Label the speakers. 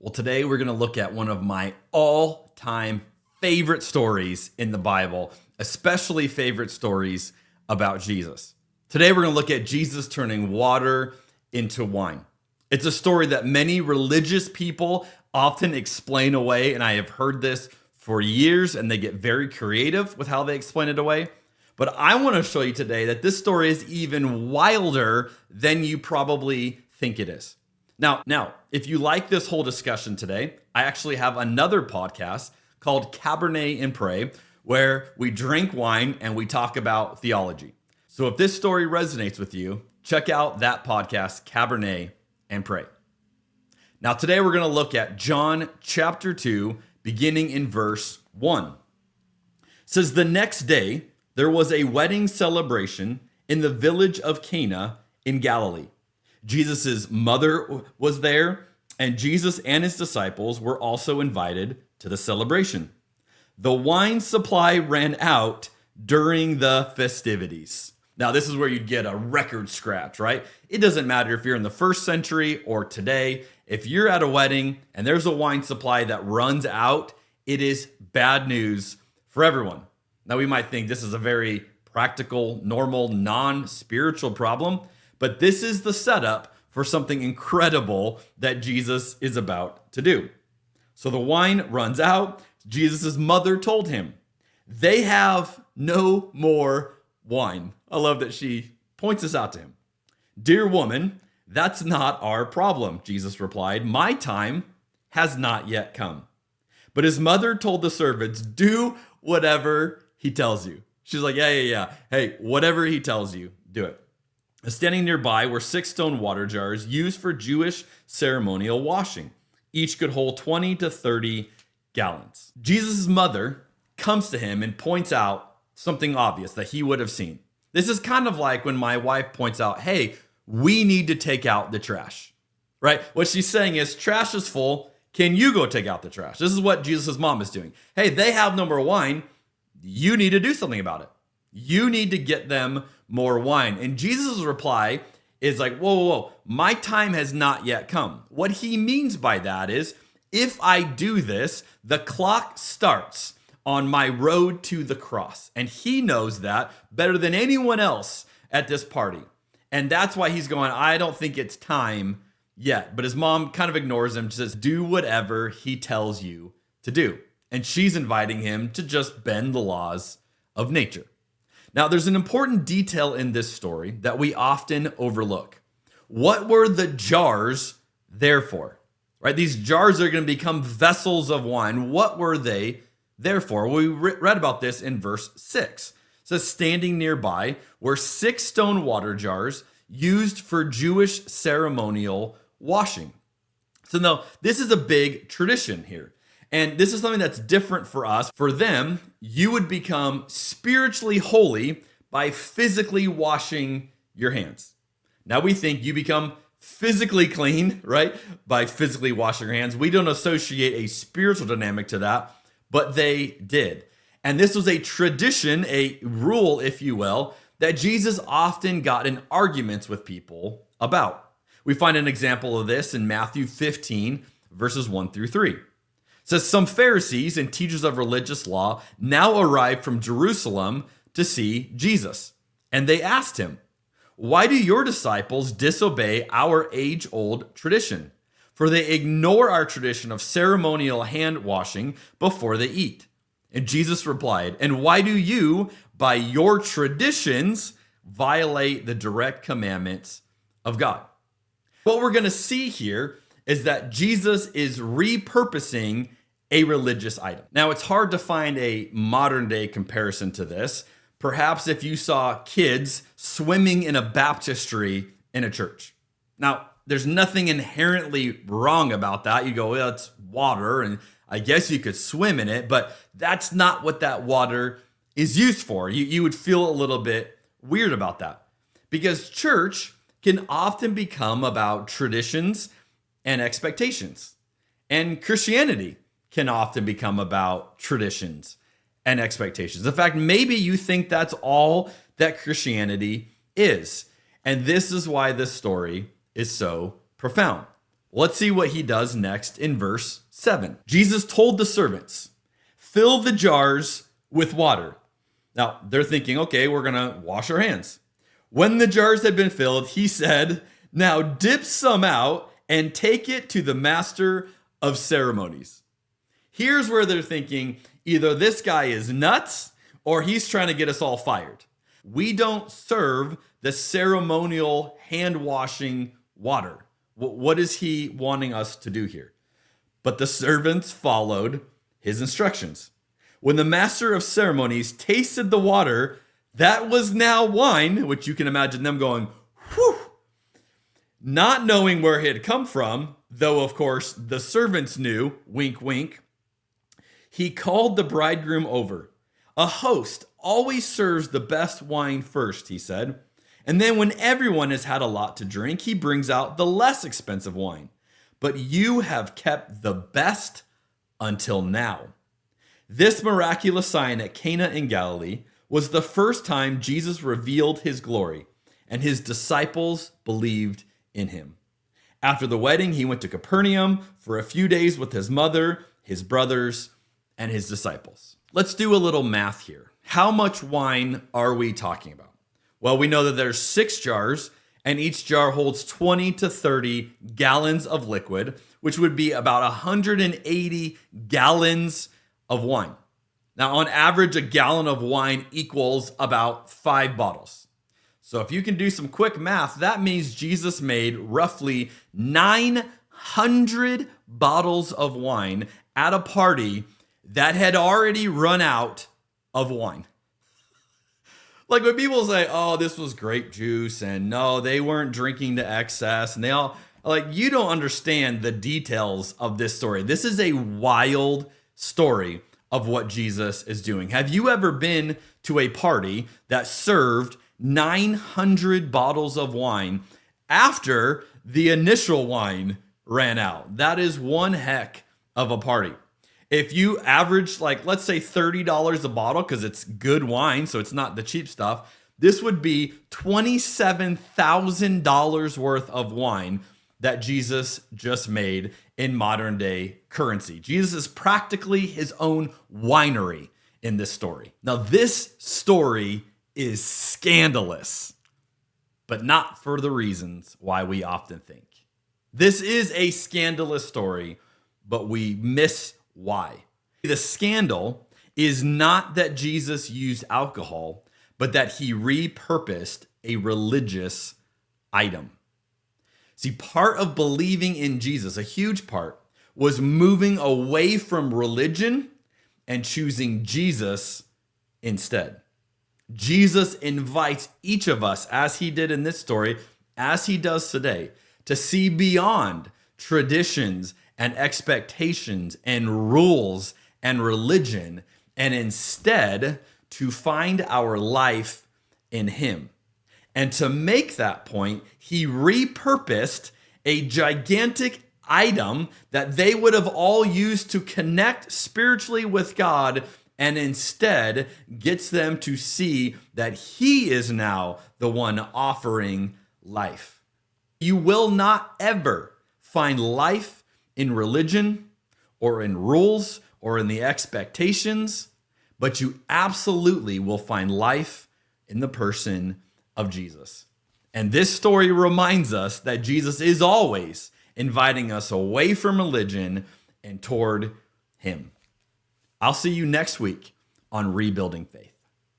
Speaker 1: Well, today we're going to look at one of my all-time favorite stories in the Bible, especially favorite stories about Jesus. Today we're going to look at Jesus turning water into wine. It's a story that many religious people often explain away, and I have heard this for years, and they get very creative with how they explain it away. But I want to show you today that this story is even wilder than you probably think it is. Now, if you like this whole discussion today, I actually have another podcast called Cabernet and Pray, where we drink wine and we talk about theology. So if this story resonates with you, check out that podcast, Cabernet and Pray. Now, today we're going to look at John chapter 2, beginning in verse 1. It says, "The next day there was a wedding celebration in the village of Cana in Galilee. Jesus' mother was there, and Jesus and his disciples were also invited to the celebration. The wine supply ran out during the festivities." Now, this is where you'd get a record scratch, right? It doesn't matter if you're in the first century or today. If you're at a wedding and there's a wine supply that runs out, it is bad news for everyone. Now, we might think this is a very practical, normal, non-spiritual problem, but this is the setup for something incredible that Jesus is about to do. So the wine runs out. Jesus' mother told him, "They have no more wine." I love that she points this out to him. "Dear woman, that's not our problem," Jesus replied. "My time has not yet come." But his mother told the servants, "Do whatever he tells you." She's like, yeah. Hey, whatever he tells you, do it. Standing nearby were 6 stone water jars used for Jewish ceremonial washing. Each could hold 20 to 30 gallons. Jesus' mother comes to him and points out something obvious that he would have seen. This is kind of like when my wife points out, "Hey, we need to take out the trash," right? What she's saying is, trash is full. Can you go take out the trash? This is what Jesus' mom is doing. Hey, they have no more wine. You need to do something about it. You need to get them more wine. And Jesus' reply is like, whoa, my time has not yet come. What he means by that is, if I do this, the clock starts on my road to the cross. And he knows that better than anyone else at this party. And that's why he's going, I don't think it's time yet. But his mom kind of ignores him. She says, do whatever he tells you to do. And she's inviting him to just bend the laws of nature. Now, there's an important detail in this story that we often overlook. What were the jars there for? Right? These jars are going to become vessels of wine. What were they there for? We read about this in verse 6. It says, standing nearby were 6 stone water jars used for Jewish ceremonial washing. So now, this is a big tradition here. And this is something that's different for us. For them, you would become spiritually holy by physically washing your hands. Now we think you become physically clean, right? By physically washing your hands. We don't associate a spiritual dynamic to that, but they did. And this was a tradition, a rule, if you will, that Jesus often got in arguments with people about. We find an example of this in Matthew 15, verses 1 through 3. It says, some Pharisees and teachers of religious law now arrived from Jerusalem to see Jesus. And they asked him, "Why do your disciples disobey our age-old tradition? For they ignore our tradition of ceremonial hand washing before they eat." And Jesus replied, "And why do you, by your traditions, violate the direct commandments of God?" What we're going to see here is that Jesus is repurposing a religious item. Now, it's hard to find a modern day comparison to this. Perhaps if you saw kids swimming in a baptistry in a church. Now, there's nothing inherently wrong about that. You go, well, it's water, and I guess you could swim in it, but that's not what that water is used for. You would feel a little bit weird about that, because church can often become about traditions and expectations. And Christianity can often become about traditions and expectations. In fact, maybe you think that's all that Christianity is. And this is why this story is so profound. Let's see what he does next in verse 7. Jesus told the servants, "Fill the jars with water." Now, they're thinking, okay, we're going to wash our hands. When the jars had been filled, he said, "Now dip some out and take it to the master of ceremonies." Here's where they're thinking either this guy is nuts or he's trying to get us all fired. We don't serve the ceremonial hand washing water. What is he wanting us to do here? But the servants followed his instructions. When the master of ceremonies tasted the water that was now wine, which you can imagine them going, whew, not knowing where it had come from, though of course the servants knew, wink, wink, he called the bridegroom over. "A host always serves the best wine first," he said. "And then when everyone has had a lot to drink, he brings out the less expensive wine. But you have kept the best until now." This miraculous sign at Cana in Galilee was the first time Jesus revealed his glory, and his disciples believed in him. After the wedding, he went to Capernaum for a few days with his mother, his brothers, and his disciples. Let's do a little math here. How much wine are we talking about? Well, we know that there's 6 jars, and each jar holds 20 to 30 gallons of liquid, which would be about 180 gallons of wine. Now, on average, a gallon of wine equals about 5 bottles. So if you can do some quick math, that means Jesus made roughly 900 bottles of wine at a party that had already run out of wine. Like when people say, "Oh, this was grape juice," and no, they weren't drinking to excess, and they all, like, you don't understand the details of this story. This is a wild story of what Jesus is doing. Have you ever been to a party that served 900 bottles of wine after the initial wine ran out? That is one heck of a party. If you average, like, let's say $30 a bottle, because it's good wine, so it's not the cheap stuff, this would be $27,000 worth of wine that Jesus just made in modern day currency. Jesus is practically his own winery in this story. Now, this story is scandalous, but not for the reasons why we often think. This is a scandalous story, but we miss why. The scandal is not that Jesus used alcohol, but that he repurposed a religious item. See, part of believing in Jesus, a huge part, was moving away from religion and choosing Jesus instead. Jesus invites each of us, as he did in this story, as he does today, to see beyond traditions and expectations and rules and religion, and instead to find our life in him. And to make that point, he repurposed a gigantic item that they would have all used to connect spiritually with God, and instead gets them to see that he is now the one offering life. You will not ever find life in religion or in rules or in the expectations, but you absolutely will find life in the person of Jesus. And this story reminds us that Jesus is always inviting us away from religion and toward him. I'll see you next week on Rebuilding Faith.